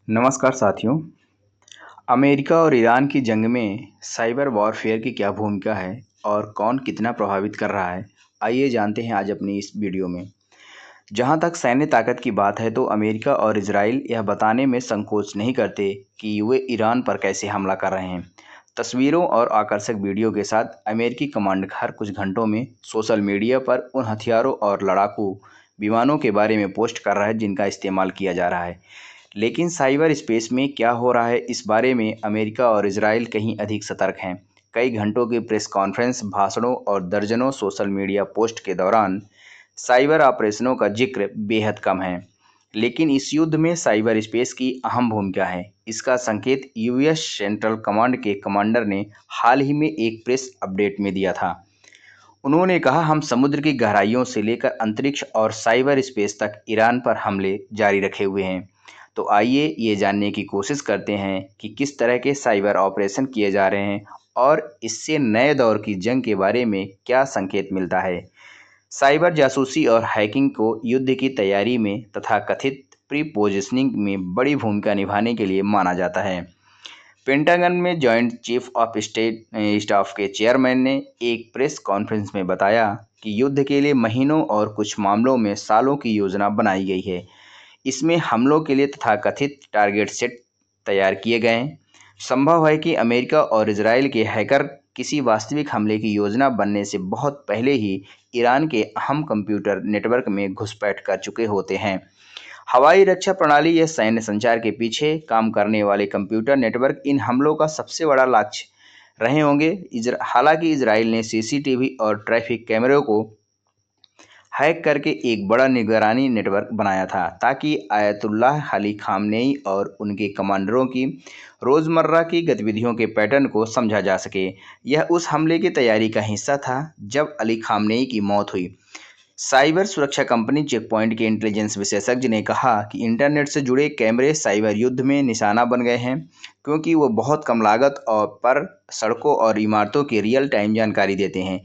नमस्कार साथियों। अमेरिका और ईरान की जंग में साइबर वॉरफेयर की क्या भूमिका है और कौन कितना प्रभावित कर रहा है, आइए जानते हैं आज अपनी इस वीडियो में। जहां तक सैन्य ताकत की बात है तो अमेरिका और इजराइल यह बताने में संकोच नहीं करते कि वे ईरान पर कैसे हमला कर रहे हैं। तस्वीरों और आकर्षक वीडियो के साथ अमेरिकी कमांडर हर कुछ घंटों में सोशल मीडिया पर उन हथियारों और लड़ाकू विमानों के बारे में पोस्ट कर रहा है जिनका इस्तेमाल किया जा रहा है। लेकिन साइबर स्पेस में क्या हो रहा है, इस बारे में अमेरिका और इजराइल कहीं अधिक सतर्क हैं। कई घंटों की प्रेस कॉन्फ्रेंस, भाषणों और दर्जनों सोशल मीडिया पोस्ट के दौरान साइबर ऑपरेशनों का जिक्र बेहद कम है। लेकिन इस युद्ध में साइबर स्पेस की अहम भूमिका है। इसका संकेत यूएस सेंट्रल कमांड के कमांडर ने हाल ही में एक प्रेस अपडेट में दिया था। उन्होंने कहा, हम समुद्र की गहराइयों से लेकर अंतरिक्ष और साइबर स्पेस तक ईरान पर हमले जारी रखे हुए हैं। तो आइए ये जानने की कोशिश करते हैं कि किस तरह के साइबर ऑपरेशन किए जा रहे हैं और इससे नए दौर की जंग के बारे में क्या संकेत मिलता है। साइबर जासूसी और हैकिंग को युद्ध की तैयारी में तथा कथित प्री पोजिशनिंग में बड़ी भूमिका निभाने के लिए माना जाता है। पेंटागन में जॉइंट चीफ ऑफ स्टाफ के चेयरमैन ने एक प्रेस कॉन्फ्रेंस में बताया कि युद्ध के लिए महीनों और कुछ मामलों में सालों की योजना बनाई गई है। इसमें हमलों के लिए तथाकथित टारगेट सेट तैयार किए गए हैं। संभव है कि अमेरिका और इजराइल के हैकर किसी वास्तविक हमले की योजना बनने से बहुत पहले ही ईरान के अहम कंप्यूटर नेटवर्क में घुसपैठ कर चुके होते हैं। हवाई रक्षा प्रणाली या सैन्य संचार के पीछे काम करने वाले कंप्यूटर नेटवर्क इन हमलों का सबसे बड़ा लक्ष्य रहे होंगे। हालांकि इजराइल ने सीसीटीवी और ट्रैफिक कैमरों को हैक करके एक बड़ा निगरानी नेटवर्क बनाया था ताकि आयतुल्लाह अली खामनेई और उनके कमांडरों की रोज़मर्रा की गतिविधियों के पैटर्न को समझा जा सके। यह उस हमले की तैयारी का हिस्सा था जब अली खामनेई की मौत हुई। साइबर सुरक्षा कंपनी चेकपॉइंट के इंटेलिजेंस विशेषज्ञ ने कहा कि इंटरनेट से जुड़े कैमरे साइबर युद्ध में निशाना बन गए हैं, क्योंकि वो बहुत कम लागत और पर सड़कों और इमारतों की रियल टाइम जानकारी देते हैं।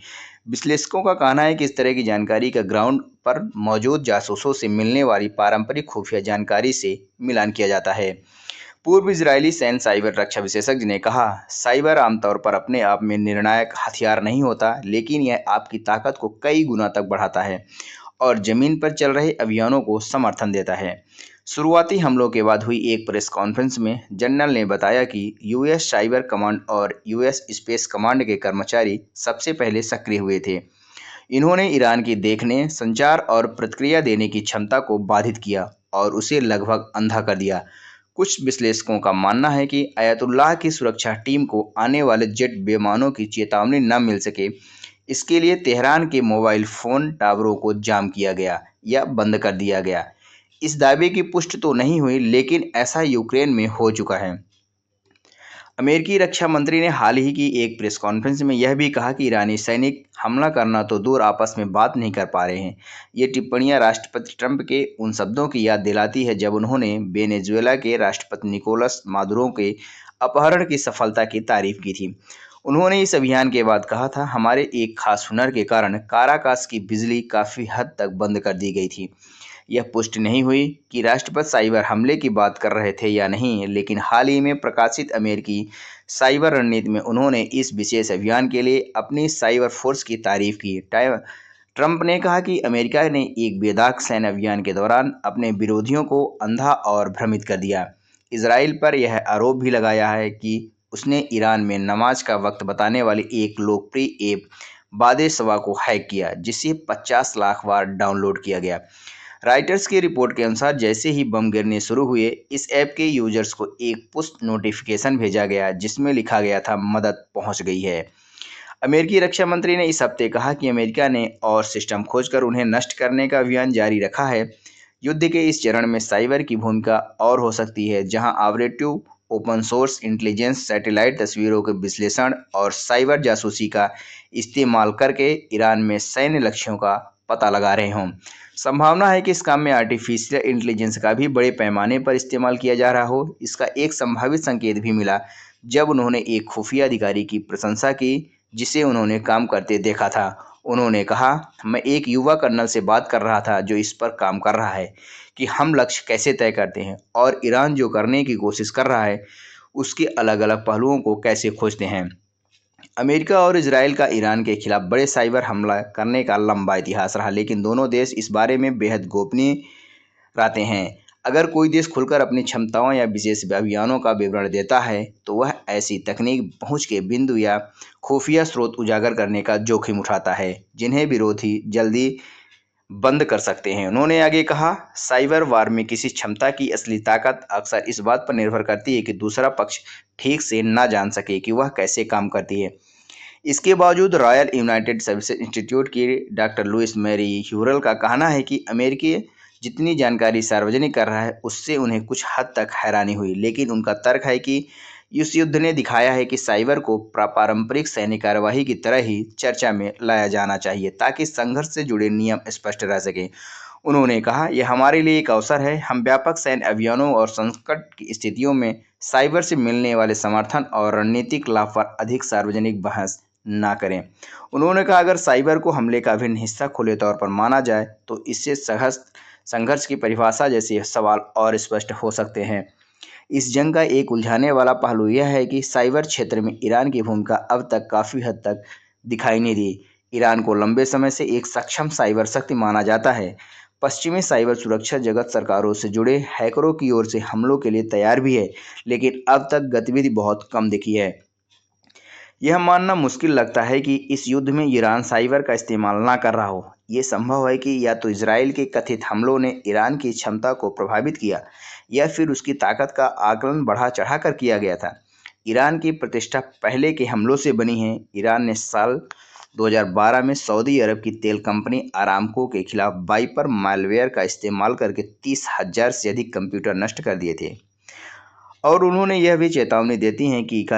विश्लेषकों का कहना है कि इस तरह की जानकारी का ग्राउंड पर मौजूद जासूसों से मिलने वाली पारंपरिक खुफिया जानकारी से मिलान किया जाता है। पूर्व इजरायली सैन्य साइबर रक्षा विशेषज्ञ ने कहा, साइबर आमतौर पर अपने आप में निर्णायक हथियार नहीं होता, लेकिन यह आपकी ताकत को कई गुना तक बढ़ाता है और जमीन पर चल रहे अभियानों को समर्थन देता है। शुरुआती हमलों के बाद हुई एक प्रेस कॉन्फ्रेंस में जनरल ने बताया कि यूएस साइबर कमांड और यूएस स्पेस कमांड के कर्मचारी सबसे पहले सक्रिय हुए थे। इन्होंने ईरान की देखने, संचार और प्रतिक्रिया देने की क्षमता को बाधित किया और उसे लगभग अंधा कर दिया। कुछ विश्लेषकों का मानना है कि आयतुल्लाह की सुरक्षा टीम को आने वाले जेट विमानों की चेतावनी न मिल सके, इसके लिए तेहरान के मोबाइल फ़ोन टावरों को जाम किया गया या बंद कर दिया गया। इस दावे की पुष्टि तो नहीं हुई, लेकिन ऐसा यूक्रेन में हो चुका है। अमेरिकी रक्षा मंत्री ने हाल ही की एक प्रेस कॉन्फ्रेंस में यह भी कहा कि ईरानी सैनिक हमला करना तो दूर, आपस में बात नहीं कर पा रहे हैं। ये टिप्पणियां राष्ट्रपति ट्रंप के उन शब्दों की याद दिलाती है जब उन्होंने वेनेजुएला के राष्ट्रपति निकोलस मादुरो के अपहरण की सफलता की तारीफ की थी। उन्होंने इस अभियान के बाद कहा था, हमारे एक खास हुनर के कारण काराकास की बिजली काफ़ी हद तक बंद कर दी गई थी। यह पुष्टि नहीं हुई कि राष्ट्रपति साइबर हमले की बात कर रहे थे या नहीं, लेकिन हाल ही में प्रकाशित अमेरिकी साइबर रणनीति में उन्होंने इस विशेष अभियान के लिए अपनी साइबर फोर्स की तारीफ की। ट्रंप ने कहा कि अमेरिका ने एक बेदाग सैन्य अभियान के दौरान अपने विरोधियों को अंधा और भ्रमित कर दिया। इसराइल पर यह आरोप भी लगाया है कि उसने ईरान में नमाज का वक्त बताने वाली एक लोकप्रिय ऐप बादे सवा को हैक किया, जिसे 50 लाख बार डाउनलोड किया गया। राइटर्स की रिपोर्ट के अनुसार जैसे ही बम गिरने शुरू हुए, इस ऐप के यूजर्स को एक पुश नोटिफिकेशन भेजा गया जिसमें लिखा गया था, मदद पहुंच गई है। अमेरिकी रक्षा मंत्री ने इस हफ्ते कहा कि अमेरिका ने और सिस्टम खोजकर उन्हें नष्ट करने का अभियान जारी रखा है। युद्ध के इस चरण में साइबर की भूमिका और हो सकती है, जहां operative open source intelligence, satellite तस्वीरों के विश्लेषण और साइबर जासूसी का इस्तेमाल करके ईरान में सैन्य लक्ष्यों का पता लगा रहे हों। संभावना है कि इस काम में आर्टिफिशियल इंटेलिजेंस का भी बड़े पैमाने पर इस्तेमाल किया जा रहा हो। इसका एक संभावित संकेत भी मिला जब उन्होंने एक खुफिया अधिकारी की प्रशंसा की जिसे उन्होंने काम करते देखा था उन्होंने कहा, मैं एक युवा कर्नल से बात कर रहा था जो इस पर काम कर रहा है कि हम लक्ष्य कैसे तय करते हैं और ईरान जो करने की कोशिश कर रहा है उसके अलग अलग पहलुओं को कैसे खोजते हैं। अमेरिका और इजराइल का ईरान के खिलाफ बड़े साइबर हमला करने का लंबा इतिहास रहा, लेकिन दोनों देश इस बारे में बेहद गोपनीय रहते हैं। अगर कोई देश खुलकर अपनी क्षमताओं या विशेष अभियानों का विवरण देता है तो वह ऐसी तकनीक पहुंच के बिंदु या खुफिया स्रोत उजागर करने का जोखिम उठाता है जिन्हें विरोधी जल्दी बंद कर सकते हैं। उन्होंने आगे कहा, साइबर वार में किसी क्षमता की असली ताकत अक्सर इस बात पर निर्भर करती है कि दूसरा पक्ष ठीक से ना जान सके कि वह कैसे काम करती है। इसके बावजूद रॉयल यूनाइटेड सर्विसेज इंस्टीट्यूट की डॉक्टर लुइस मैरी ह्यूरल का कहना है कि अमेरिकी जितनी जानकारी सार्वजनिक कर रहा है उससे उन्हें कुछ हद तक हैरानी हुई, लेकिन उनका तर्क है कि इस युद्ध ने दिखाया है कि साइबर को पारंपरिक सैन्य कार्यवाही की तरह ही चर्चा में लाया जाना चाहिए ताकि संघर्ष से जुड़े नियम स्पष्ट रह सकें। उन्होंने कहा, यह हमारे लिए एक अवसर है, हम व्यापक सैन्य अभियानों और संकट की स्थितियों में साइबर से मिलने वाले समर्थन और रणनीतिक लाभ पर अधिक सार्वजनिक बहस ना करें। उन्होंने कहा, अगर साइबर को हमले का अभिन्न हिस्सा खुले तौर पर माना जाए तो इससे संघर्ष की परिभाषा जैसे सवाल और स्पष्ट हो सकते हैं। इस जंग का एक उलझाने वाला पहलू यह है कि साइबर क्षेत्र में ईरान की भूमिका अब तक काफ़ी हद तक दिखाई नहीं दी। ईरान को लंबे समय से एक सक्षम साइबर शक्ति माना जाता है। पश्चिमी साइबर सुरक्षा जगत सरकारों से जुड़े हैकरों की ओर से हमलों के लिए तैयार भी है, लेकिन अब तक गतिविधि बहुत कम दिखी है। यह मानना मुश्किल लगता है कि इस युद्ध में ईरान साइबर का इस्तेमाल ना कर रहा हो। ये संभव है कि या तो इजराइल के कथित हमलों ने ईरान की क्षमता को प्रभावित किया या फिर उसकी ताकत का आकलन बढ़ा चढ़ाकर किया गया था। ईरान की प्रतिष्ठा पहले के हमलों से बनी है। ईरान ने साल 2012 में सऊदी अरब की तेल कंपनी आरामको के खिलाफ वाइपर मालवेयर का इस्तेमाल करके 30,000 से अधिक कंप्यूटर नष्ट कर दिए थे। और उन्होंने यह भी चेतावनी कहती हैं कि ईरान